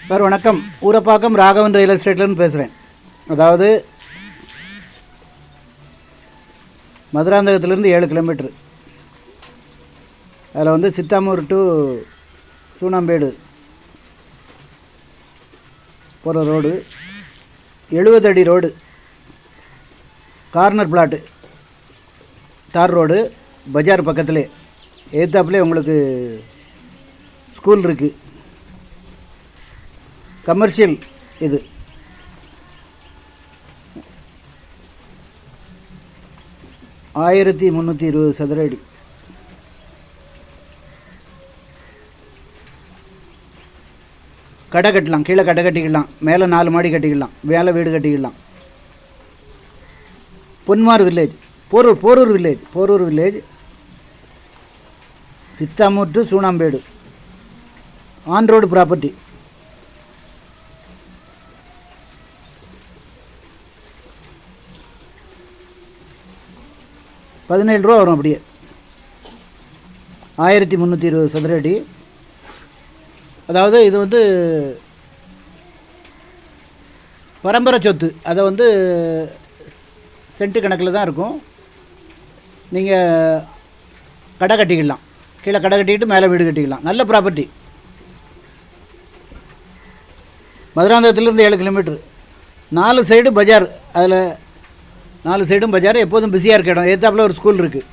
Sir வணக்கம். Urapakkam Raghavan real எஸ்டேட்லேருந்து பேசுகிறேன். அதாவது மதுராந்தகத்துலேருந்து 7 கிலோமீட்ரு. அதில் வந்து சித்தாமூர் டு சூனாம்பேடு போகிற ரோடு 70 அடி ரோடு, கார்னர் பிளாட்டு, தார் ரோடு, பஜார் பக்கத்துலே, எதிர்த்தாப்புலே உங்களுக்கு ஸ்கூல் இருக்குது. கமர்ஷியல் இது. ஆயிரத்தி 320 சதுர அடி. கடை கட்டலாம், கீழே கடை கட்டிக்கலாம், மேலே 4 மாடி கட்டிக்கலாம், மேலே வீடு கட்டிக்கலாம். Ponmar village, Porur village, Chithamur to Soonambedu, on road property. ₹17 வரும். அப்படியே 1320 சதுர அடி. அதாவது இது வந்து பரம்பரை சொத்து. அதை வந்து சென்ட்டு கணக்கில் தான் இருக்கும். நீங்கள் கடை கட்டிக்கலாம், கீழே கடை கட்டிக்கிட்டு மேலே வீடு கட்டிக்கலாம். நல்ல ப்ராப்பர்ட்டி. மதுராந்தகத்துலேருந்து 7 கிலோமீட்ரு. 4 சைடு பஜார். அதில் 4 சைடும் பஜார், எப்போதும் பிஸியாக இருக்க இடம். ஏத்தாப்பில் ஒரு ஸ்கூல் இருக்குது.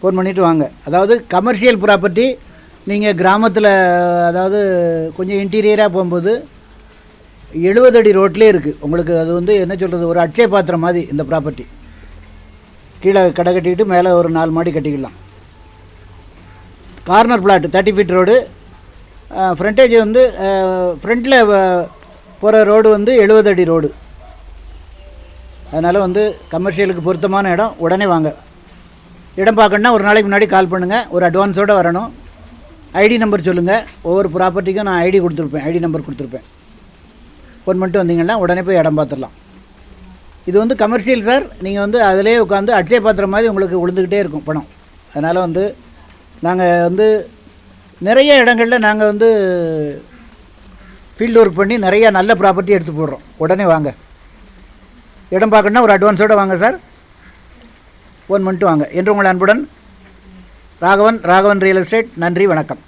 ஃபோன் பண்ணிவிட்டு வாங்க. அதாவது கமர்ஷியல் ப்ராப்பர்ட்டி. நீங்கள் கிராமத்தில், அதாவது கொஞ்சம் இன்டீரியராக போகும்போது 70 அடி ரோட்லேயே இருக்குது உங்களுக்கு. அது வந்து என்ன சொல்கிறது, ஒரு அட்சய பாத்திரம் மாதிரி இந்த ப்ராப்பர்ட்டி. கீழே கடை கட்டிக்கிட்டு மேலே ஒரு 4 மாடி கட்டிக்கலாம். Corner plot, 30 feet road. Frontage வந்து ஃப்ரண்ட்டில் போகிற ரோடு வந்து 70 அடி ரோடு. அதனால் வந்து கமர்ஷியலுக்கு பொருத்தமான இடம். உடனே வாங்க. இடம் பார்க்கணுன்னா ஒரு நாளைக்கு முன்னாடி கால் பண்ணுங்கள். ஒரு அட்வான்ஸோடு வரணும். ஐடி நம்பர் சொல்லுங்கள். ஒவ்வொரு ப்ராப்பர்ட்டிக்கும் நான் ஐடி நம்பர் கொடுத்துருப்பேன். ஃபோன் பண்ணிட்டு வந்தீங்கன்னா உடனே போய் இடம் பார்த்துடலாம். இது வந்து கமர்ஷியல் சார். நீங்கள் வந்து அதிலே உட்காந்து அட்சய பாத்திரம் மாதிரி உங்களுக்கு விழுந்துக்கிட்டே இருக்கும் பணம். அதனால் வந்து நாங்கள் வந்து நிறைய இடங்களில் நாங்கள் வந்து ஃபீல்டு ஒர்க் பண்ணி நிறையா நல்ல ப்ராப்பர்ட்டி எடுத்து போடுறோம். உடனே வாங்க. இடம் பார்க்கணுன்னா ஒரு அட்வான்ஸோடு வாங்க சார். ஃபோன் பண்ணிட்டு வாங்க. என்று உங்கள் அன்புடன் ராகவன் ரியல் எஸ்டேட். நன்றி, வணக்கம்.